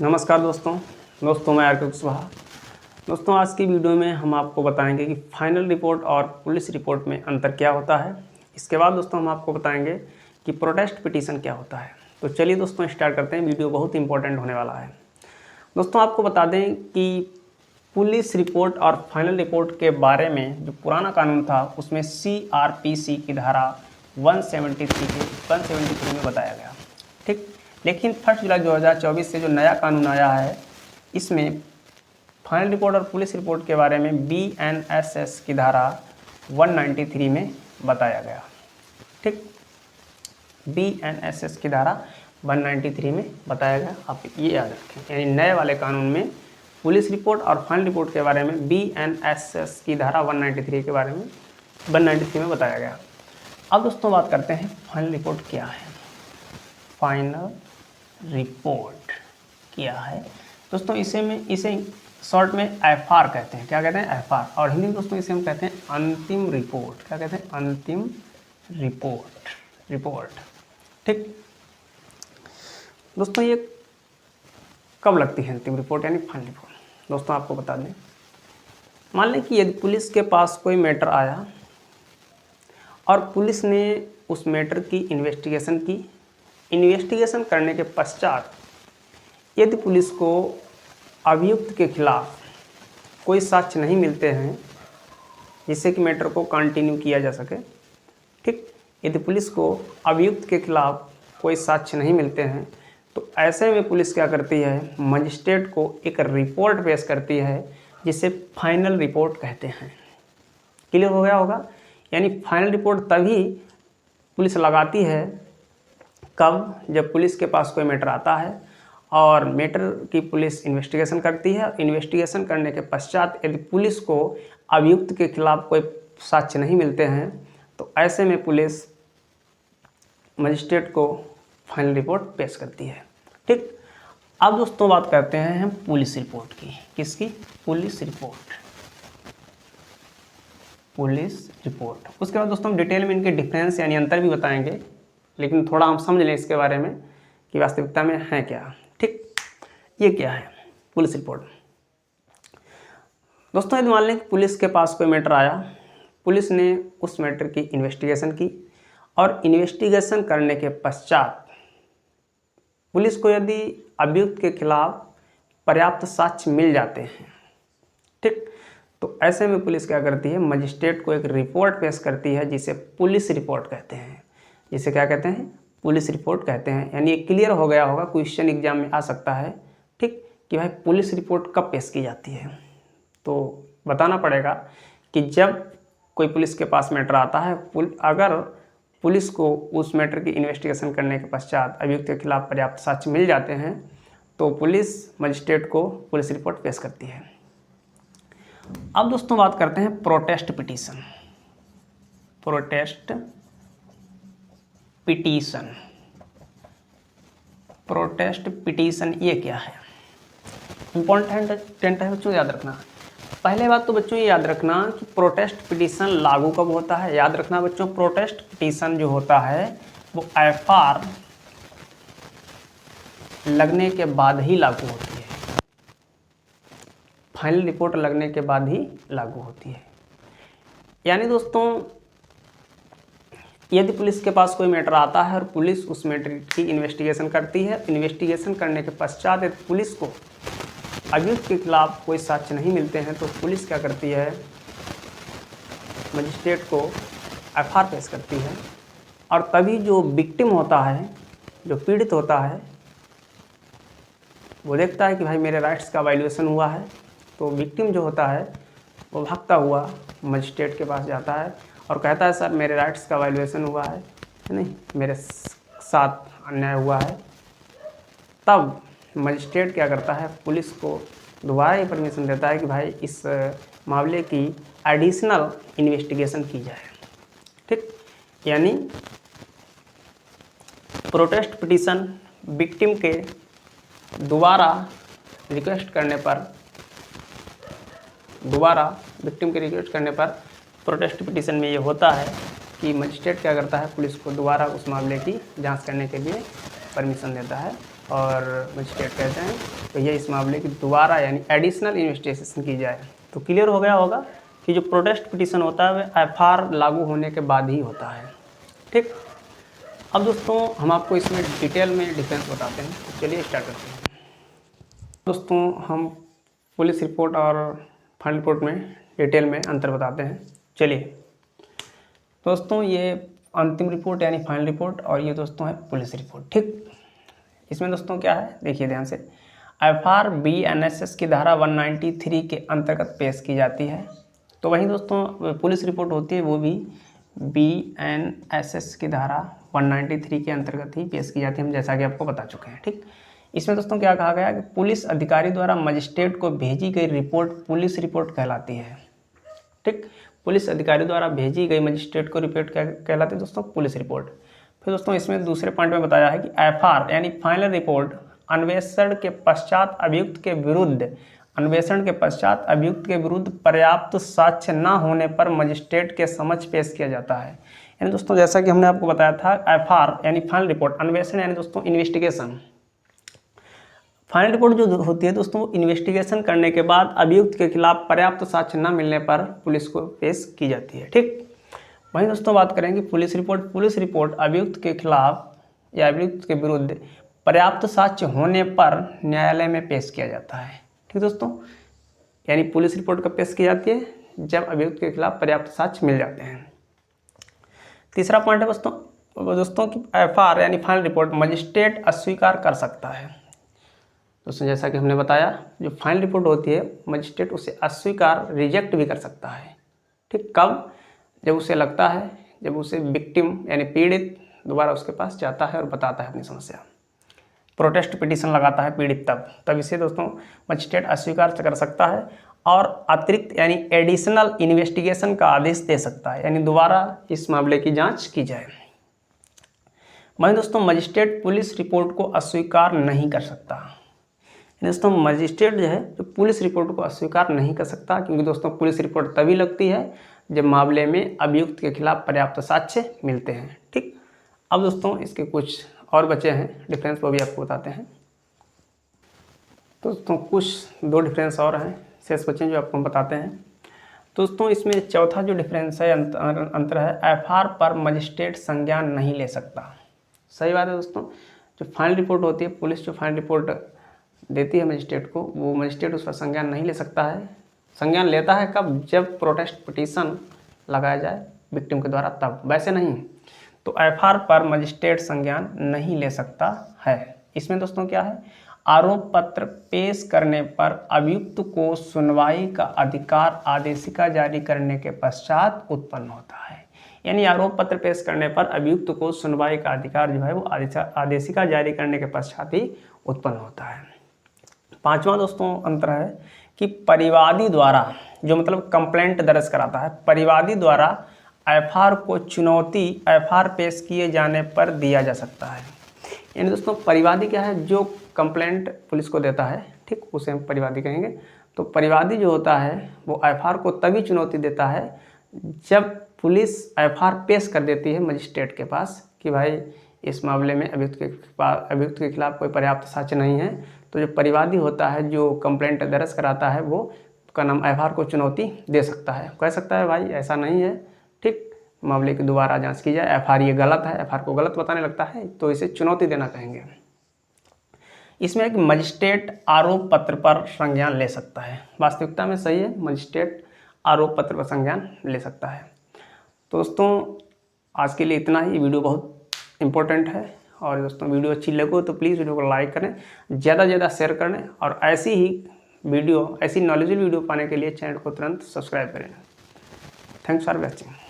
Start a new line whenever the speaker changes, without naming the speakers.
नमस्कार दोस्तों मैं आर.के. कुशवाहा। दोस्तों आज की वीडियो में हम आपको बताएंगे कि फाइनल रिपोर्ट और पुलिस रिपोर्ट में अंतर क्या होता है। इसके बाद दोस्तों हम आपको बताएंगे कि प्रोटेस्ट पिटीशन क्या होता है। तो चलिए दोस्तों स्टार्ट करते हैं। वीडियो बहुत इंपॉर्टेंट होने वाला है। दोस्तों आपको बता दें कि पुलिस रिपोर्ट और फाइनल रिपोर्ट के बारे में जो पुराना कानून था उसमें CRPC की धारा 173 में बताया गया, ठीक। लेकिन 1 जुलाई 2024 से जो नया कानून आया है इसमें फाइनल रिपोर्ट और पुलिस रिपोर्ट के बारे में BNSS की धारा 193 में बताया गया, ठीक। BNSS की धारा 193 में बताया गया, आप ये याद रखें। यानी नए वाले कानून में पुलिस रिपोर्ट और फाइनल रिपोर्ट के बारे में BNSS की धारा 193 के बारे में 193 में बताया गया। अब दोस्तों बात करते हैं फाइनल रिपोर्ट क्या है। फाइनल रिपोर्ट क्या है दोस्तों, इसे शॉर्ट में FR कहते हैं। क्या कहते हैं? FR। और हिंदी में दोस्तों इसे हम कहते हैं अंतिम रिपोर्ट। क्या कहते हैं? अंतिम रिपोर्ट, ठीक। दोस्तों ये कब लगती है अंतिम रिपोर्ट यानी फाइनल रिपोर्ट? दोस्तों आपको बता दें, मान लें कि यदि पुलिस के पास कोई मैटर आया और पुलिस ने उस मैटर की इन्वेस्टिगेशन करने के पश्चात यदि पुलिस को अभियुक्त के खिलाफ कोई साक्ष्य नहीं मिलते हैं जिससे कि मैटर को कंटिन्यू किया जा सके, ठीक। यदि पुलिस को अभियुक्त के खिलाफ कोई साक्ष्य नहीं मिलते हैं तो ऐसे में पुलिस क्या करती है, मजिस्ट्रेट को एक रिपोर्ट पेश करती है जिसे फाइनल रिपोर्ट कहते हैं। क्लियर हो गया होगा? यानी फाइनल रिपोर्ट तभी पुलिस लगाती है कब, जब पुलिस के पास कोई मैटर आता है और मैटर की पुलिस इन्वेस्टिगेशन करती है। इन्वेस्टिगेशन करने के पश्चात यदि पुलिस को अभियुक्त के खिलाफ कोई साक्ष्य नहीं मिलते हैं तो ऐसे में पुलिस मजिस्ट्रेट को फाइनल रिपोर्ट पेश करती है, ठीक। अब दोस्तों बात करते हैं हम पुलिस रिपोर्ट की। किसकी? Police report. उसके बाद दोस्तों हम डिटेल में इनके डिफरेंस यानी अंतर भी बताएंगे, लेकिन थोड़ा हम समझ लें इसके बारे में कि वास्तविकता में है क्या, ठीक। ये क्या है पुलिस रिपोर्ट? दोस्तों यदि मान लें कि पुलिस के पास कोई मैटर आया, पुलिस ने उस मैटर की इन्वेस्टिगेशन की और इन्वेस्टिगेशन करने के पश्चात पुलिस को यदि अभियुक्त के खिलाफ पर्याप्त साक्ष्य मिल जाते हैं, ठीक, तो ऐसे में पुलिस क्या करती है, मजिस्ट्रेट को एक रिपोर्ट पेश करती है जिसे पुलिस रिपोर्ट कहते हैं। जिसे क्या कहते हैं? पुलिस रिपोर्ट कहते हैं। यानी ये क्लियर हो गया होगा, क्वेश्चन एग्जाम में आ सकता है, ठीक, कि भाई पुलिस रिपोर्ट कब पेश की जाती है। तो बताना पड़ेगा कि जब कोई पुलिस के पास मैटर आता है, अगर पुलिस को उस मैटर की इन्वेस्टिगेशन करने के पश्चात अभियुक्त के खिलाफ पर्याप्त साक्ष्य मिल जाते हैं तो पुलिस मजिस्ट्रेट को पुलिस रिपोर्ट पेश करती है। अब दोस्तों बात करते हैं प्रोटेस्ट पिटीशन ये क्या है? इम्पोर्टेंट है बच्चों, याद रखना। पहले बात तो बच्चों ये याद रखना कि प्रोटेस्ट पिटीशन लागू कब होता है। याद रखना बच्चों, प्रोटेस्ट पिटीशन जो होता है वो FR लगने के बाद ही लागू होती है। फाइनल रिपोर्ट लगने के बाद ही लागू होती है। यानी दोस्तों यदि पुलिस के पास कोई मैटर आता है और पुलिस उस मैटर की इन्वेस्टिगेशन करती है, इन्वेस्टिगेशन करने के पश्चात यदि पुलिस को अभियुक्त के खिलाफ कोई साक्ष्य नहीं मिलते हैं तो पुलिस क्या करती है, मजिस्ट्रेट को FR पेश करती है। और तभी जो विक्टिम होता है, जो पीड़ित होता है, वो देखता है कि भाई मेरे राइट्स का वायलेशन हुआ है। तो विक्टिम जो होता है वो भागता हुआ मजिस्ट्रेट के पास जाता है और कहता है सर मेरे राइट्स का वायलेशन हुआ है, नहीं, मेरे साथ अन्याय हुआ है। तब मजिस्ट्रेट क्या करता है, पुलिस को दोबारा ये परमिशन देता है कि भाई इस मामले की एडिशनल इन्वेस्टिगेशन की जाए, ठीक। यानी प्रोटेस्ट पिटीशन विक्टिम के दोबारा रिक्वेस्ट करने पर प्रोटेस्ट पिटीशन में ये होता है कि मजिस्ट्रेट क्या करता है, पुलिस को दोबारा उस मामले की जांच करने के लिए परमिशन देता है। और मजिस्ट्रेट कहते हैं भैया इस मामले की दोबारा यानी एडिशनल इन्वेस्टिगेशन की जाए। तो क्लियर हो गया होगा कि जो प्रोटेस्ट पिटीशन होता है वह एफआर लागू होने के बाद ही होता है। ठीक, अब दोस्तों हम आपको इसमें डिटेल में डिफरेंस बताते हैं। तो चलिए स्टार्ट करते हैं। दोस्तों हम पुलिस रिपोर्ट और फाइनल रिपोर्ट में डिटेल में अंतर बताते हैं। चलिए दोस्तों, ये अंतिम रिपोर्ट यानी फाइनल रिपोर्ट और ये दोस्तों है पुलिस रिपोर्ट। ठीक, इसमें दोस्तों क्या है देखिए ध्यान से, एफआर बीएनएसएस की धारा 193 के अंतर्गत पेश की जाती है। तो वहीं दोस्तों पुलिस रिपोर्ट होती है वो भी बीएनएसएस की धारा 193 के अंतर्गत ही पेश की जाती है, हम जैसा कि आपको बता चुके हैं। ठीक, इसमें दोस्तों क्या कहा गया कि पुलिस अधिकारी द्वारा मजिस्ट्रेट को भेजी गई रिपोर्ट पुलिस रिपोर्ट कहलाती है। ठीक, पुलिस अधिकारी द्वारा भेजी गई मजिस्ट्रेट को रिपोर्ट कहलाती है दोस्तों पुलिस रिपोर्ट। फिर दोस्तों इसमें दूसरे पॉइंट में बताया है कि एफआर यानी फाइनल रिपोर्ट अन्वेषण के पश्चात अभियुक्त के विरुद्ध पर्याप्त साक्ष्य न होने पर मजिस्ट्रेट के समक्ष पेश किया जाता है। यानी दोस्तों जैसा कि हमने आपको बताया था, एफआर यानी फाइनल रिपोर्ट, अन्वेषण यानी दोस्तों इन्वेस्टिगेशन। फाइनल रिपोर्ट जो होती है दोस्तों वो इन्वेस्टिगेशन करने के बाद अभियुक्त के खिलाफ पर्याप्त साक्ष्य न मिलने पर पुलिस को पेश की जाती है। ठीक, वहीं दोस्तों बात करेंगे पुलिस रिपोर्ट अभियुक्त के खिलाफ या अभियुक्त के विरुद्ध पर्याप्त साक्ष्य होने पर न्यायालय में पेश किया जाता है। ठीक दोस्तों, यानी पुलिस रिपोर्ट कब पेश की जाती है, जब अभियुक्त के खिलाफ पर्याप्त साक्ष्य मिल जाते हैं। तीसरा पॉइंट है दोस्तों कि एफआर यानी फाइनल रिपोर्ट मजिस्ट्रेट अस्वीकार कर सकता है। दोस्तों जैसा कि हमने बताया, जो फाइनल रिपोर्ट होती है मजिस्ट्रेट उसे अस्वीकार रिजेक्ट भी कर सकता है। ठीक, कब, जब उसे लगता है, जब उसे विक्टिम यानी पीड़ित दोबारा उसके पास जाता है और बताता है अपनी समस्या, प्रोटेस्ट पिटीशन लगाता है पीड़ित, तब इसे दोस्तों मजिस्ट्रेट अस्वीकार कर सकता है और अतिरिक्त यानी एडिशनल इन्वेस्टिगेशन का आदेश दे सकता है, यानी दोबारा इस मामले की जांच की जाए। वहीं दोस्तों मजिस्ट्रेट पुलिस रिपोर्ट को अस्वीकार नहीं कर सकता। दोस्तों मजिस्ट्रेट जो है जो पुलिस रिपोर्ट को अस्वीकार नहीं कर सकता, क्योंकि दोस्तों पुलिस रिपोर्ट तभी लगती है जब मामले में अभियुक्त के खिलाफ पर्याप्त साक्ष्य मिलते हैं। ठीक, अब दोस्तों इसके कुछ और बचे हैं डिफरेंस, वो भी आपको बताते हैं। दोस्तों कुछ 2 डिफरेंस और हैं शेष बचे जो आपको हम बताते हैं। दोस्तों इसमें चौथा जो डिफरेंस है अंतर है, एफआर पर मजिस्ट्रेट संज्ञान नहीं ले सकता। सही बात है दोस्तों, जो फाइनल रिपोर्ट होती है, पुलिस जो फाइनल रिपोर्ट देती है मजिस्ट्रेट को, वो मजिस्ट्रेट उस पर संज्ञान नहीं ले सकता है। संज्ञान लेता है कब, जब प्रोटेस्ट पिटीशन लगाया जाए विक्टिम के द्वारा, तब, वैसे नहीं। तो एफआर पर मजिस्ट्रेट संज्ञान नहीं ले सकता है। इसमें दोस्तों क्या है, आरोप पत्र पेश करने पर अभियुक्त को सुनवाई का अधिकार आदेशिका जारी करने के पश्चात उत्पन्न होता है। यानी आरोप पत्र पेश करने पर अभियुक्त को सुनवाई का अधिकार जो है वो आदेशिका जारी करने के पश्चात ही उत्पन्न होता है। पांचवा दोस्तों अंतर है कि परिवादी द्वारा, जो मतलब कंप्लेंट दर्ज कराता है, परिवादी द्वारा एफआर को चुनौती एफआर पेश किए जाने पर दिया जा सकता है। यानी दोस्तों परिवादी क्या है, जो कंप्लेंट पुलिस को देता है, ठीक, उसे हम परिवादी कहेंगे। तो परिवादी जो होता है वो एफआर को तभी चुनौती देता है जब पुलिस एफआर पेश कर देती है मजिस्ट्रेट के पास कि भाई इस मामले में अभियुक्त के खिलाफ कोई पर्याप्त साक्ष्य नहीं है। तो जो परिवादी होता है, जो कंप्लेंट दर्ज कराता है, वो का नाम एफआर को चुनौती दे सकता है, कह सकता है भाई ऐसा नहीं है, ठीक, मामले की दोबारा जांच की जाए, एफआर ये गलत है, एफआर को गलत बताने लगता है, तो इसे चुनौती देना कहेंगे। इसमें एक मजिस्ट्रेट आरोप पत्र पर संज्ञान ले सकता है। वास्तविकता में सही है, मजिस्ट्रेट आरोप पत्र पर संज्ञान ले सकता है। तो दोस्तों आज के लिए इतना ही। वीडियो बहुत इंपॉर्टेंट है और दोस्तों वीडियो अच्छी लगे तो प्लीज़ वीडियो को लाइक करें, ज़्यादा से ज़्यादा शेयर करें और ऐसी ही वीडियो, ऐसी नॉलेजेबल वीडियो पाने के लिए चैनल को तुरंत सब्सक्राइब करें। Thanks for watching.